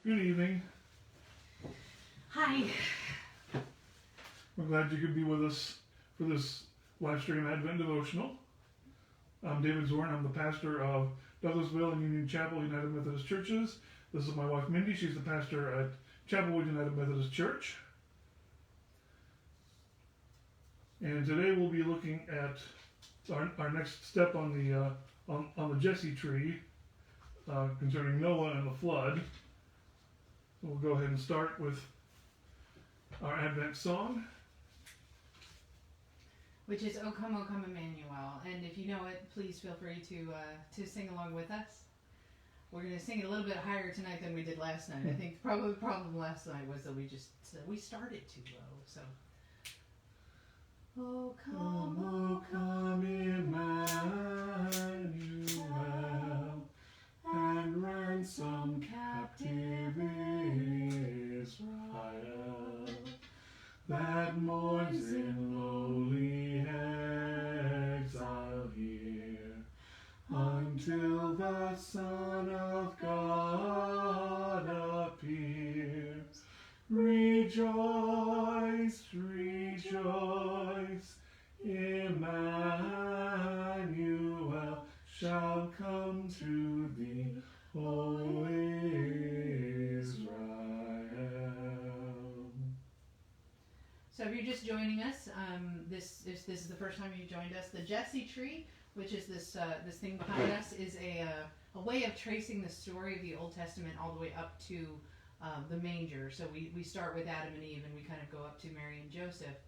Good evening. Hi. We're glad you could be with us for this live stream Advent Devotional. I'm David Zorn. I'm the pastor of Douglasville and Union Chapel United Methodist Churches. This is my wife Mindy. She's the pastor at Chapelwood United Methodist Church. And today we'll be looking at our next step on the Jesse tree concerning Noah and the flood. We'll go ahead and start with our Advent song, Which is O Come, Emmanuel. And if you know it, please feel free to sing along with us. We're going to sing it a little bit higher tonight than we did last night. I think probably the problem last night was that we started too low. So, O come, Emmanuel, and ransom captive Israel, that mourns in lowly exile here, until the Son of God appears. Rejoice, rejoice, Emmanuel shall come to thee, O Israel. So if you're just joining us, this is the first time you've joined us. The Jesse tree, which is this thing behind us, is a way of tracing the story of the Old Testament all the way up to the manger. So we start with Adam and Eve, and we kind of go up to Mary and Joseph,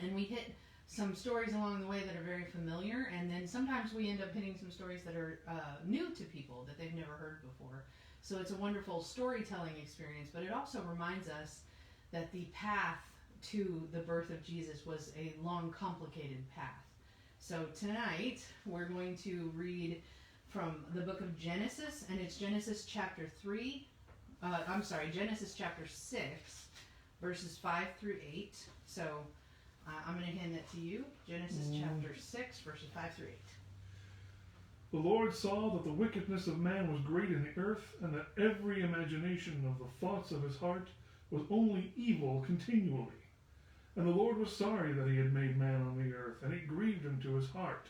and we hit some stories along the way that are very familiar, and then sometimes we end up hitting some stories that are new to people that they've never heard before. So it's a wonderful storytelling experience, but it also reminds us that the path to the birth of Jesus was a long, complicated path. So tonight we're going to read from the book of Genesis, and it's Genesis chapter 6, verses 5 through 8. So I'm going to hand that to you. Genesis chapter 6, verses 5 through 8. The Lord saw that the wickedness of man was great in the earth, and that every imagination of the thoughts of his heart was only evil continually. And the Lord was sorry that he had made man on the earth, and it grieved him to his heart.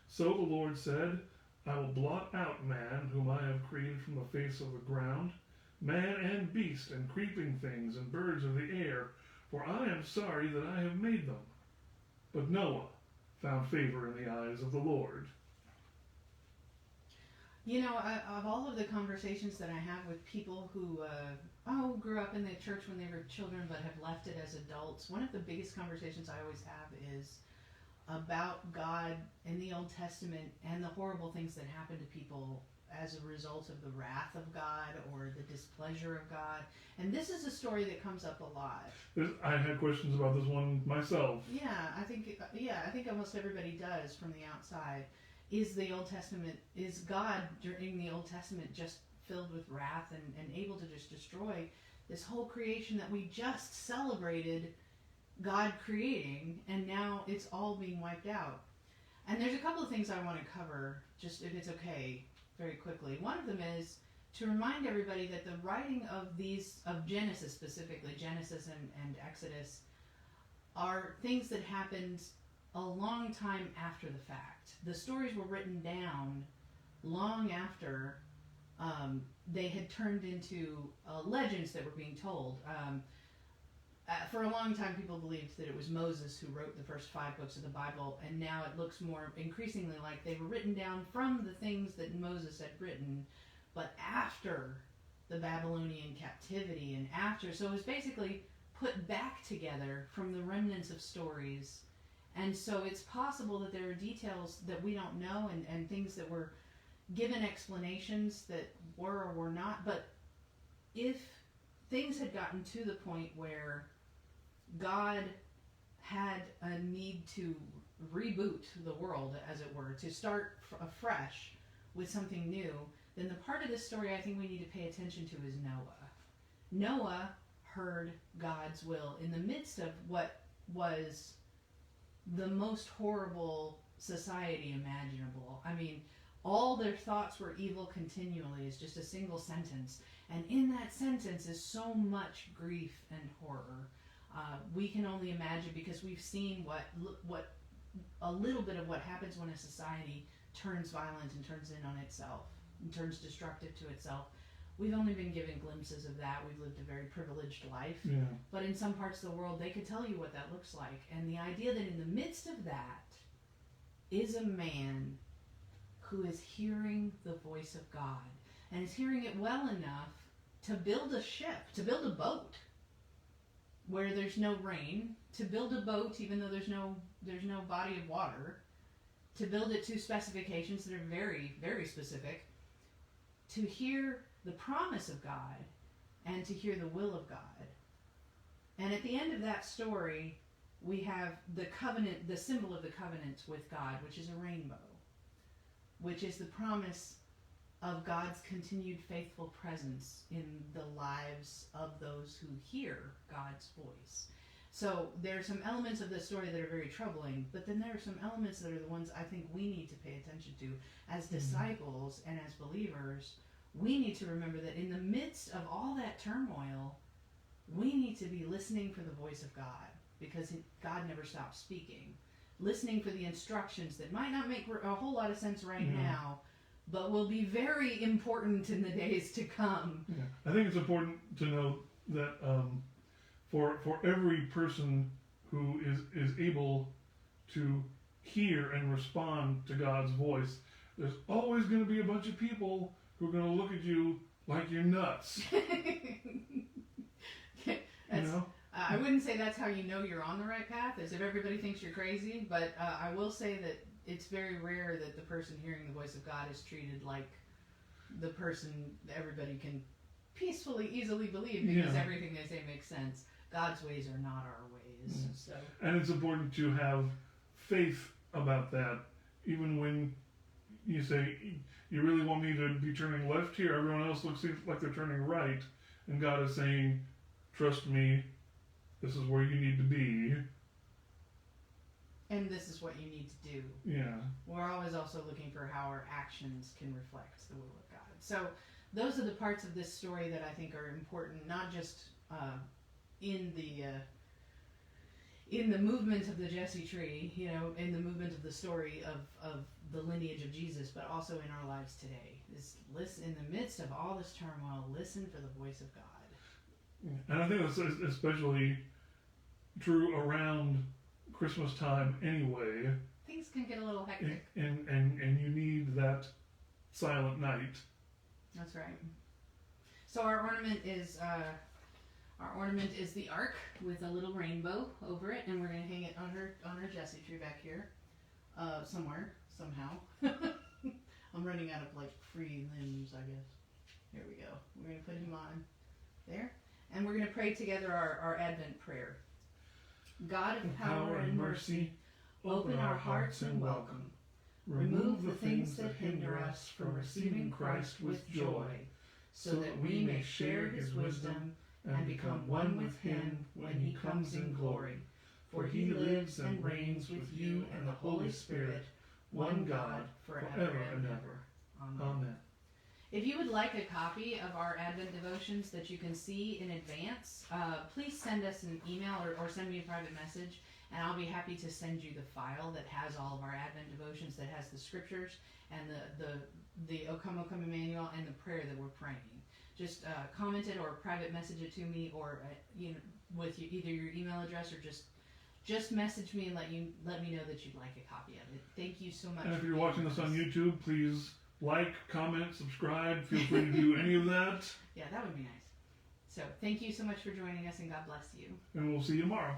So the Lord said, I will blot out man, whom I have created from the face of the ground, man and beast, and creeping things, and birds of the air, for I am sorry that I have made them. But Noah found favor in the eyes of the Lord. You know, of all of the conversations that I have with people who grew up in the church when they were children but have left it as adults, one of the biggest conversations I always have is about God in the Old Testament and the horrible things that happen to people as a result of the wrath of God or the displeasure of God. And this is a story that comes up a lot. I had questions about this one myself. I think almost everybody does from the outside. Is God during the Old Testament just filled with wrath and able to just destroy this whole creation that we just celebrated God creating, and now it's all being wiped out? And there's a couple of things I want to cover, just if it's okay, very quickly. One of them is to remind everybody that the writing of Genesis specifically, Genesis and Exodus, are things that happened a long time after the fact. The stories were written down long after they had turned into legends that were being told. For a long time, people believed that it was Moses who wrote the first 5 books of the Bible, and now it looks more increasingly like they were written down from the things that Moses had written, but after the Babylonian captivity and after. So it was basically put back together from the remnants of stories. And so it's possible that there are details that we don't know and things that were given explanations that were or were not. But if things had gotten to the point where God had a need to reboot the world, as it were, to start afresh with something new, then the part of this story I think we need to pay attention to is Noah. Noah heard God's will in the midst of what was the most horrible society imaginable. I mean, all their thoughts were evil continually is just a single sentence. And in that that sentence is so much grief and horror. We can only imagine, because we've seen what a little bit of what happens when a society turns violent and turns in on itself and turns destructive to itself. We've only been given glimpses of that. We've lived a very privileged life. Yeah. But in some parts of the world, they could tell you what that looks like. And the idea that in the midst of that is a man who is hearing the voice of God and is hearing it well enough to build a ship, to build a boat where there's no rain, to build a boat even though there's no body of water, to build it to specifications that are very, very specific, to hear the promise of God and to hear the will of God. And at the end of that story, we have the covenant, the symbol of the covenant with God, which is a rainbow, which is the promise of God's continued faithful presence in the lives of those who hear God's voice. So there are some elements of this story that are very troubling, but then there are some elements that are the ones I think we need to pay attention to as disciples and as believers. We need to remember that in the midst of all that turmoil, we need to be listening for the voice of God, because God never stops speaking. Listening for the instructions that might not make a whole lot of sense right now, but will be very important in the days to come. Yeah. I think it's important to know that for every person who is able to hear and respond to God's voice, there's always going to be a bunch of people who are going to look at you like you're nuts. You know? I wouldn't say that's how you know you're on the right path, as if everybody thinks you're crazy, but I will say that it's very rare that the person hearing the voice of God is treated like the person everybody can peacefully, easily believe, because everything they say makes sense. God's ways are not our ways. So. And it's important to have faith about that, even when you say, you really want me to be turning left here, everyone else looks like they're turning right, and God is saying, trust me, this is where you need to be. And this is what you need to do. Yeah. We're always also looking for how our actions can reflect the will of God. So those are the parts of this story that I think are important, not just in the movement of the Jesse tree, in the movement of the story of the lineage of Jesus, but also in our lives today. Is listen in the midst of all this turmoil, listen for the voice of God. And I think that's especially true around Christmas time anyway. Things can get a little hectic. And you need that silent night. That's right. So our ornament is the ark with a little rainbow over it, and we're going to hang it on her Jesse tree back here, somewhere, somehow. I'm running out of free limbs, I guess. Here we go. We're going to put him on there, and we're going to pray together our Advent prayer. God of power and mercy, open our hearts and welcome. Remove the things that hinder us from receiving Christ with joy, so that we may share his wisdom and become one with him when he comes in glory. For he lives and reigns with you and the Holy Spirit, one God, forever and ever. Amen. If you would like a copy of our Advent devotions that you can see in advance, please send us an email or send me a private message, and I'll be happy to send you the file that has all of our Advent devotions, that has the scriptures and the O Come, O Come Emmanuel, and the prayer that we're praying. Just comment it or private message it to me, or with either your email address, or just message me and let me know that you'd like a copy of it. Thank you so much. And if you're watching this on YouTube, please like, comment, subscribe. Feel free to do any of that. Yeah, that would be nice. So thank you so much for joining us, and God bless you. And we'll see you tomorrow.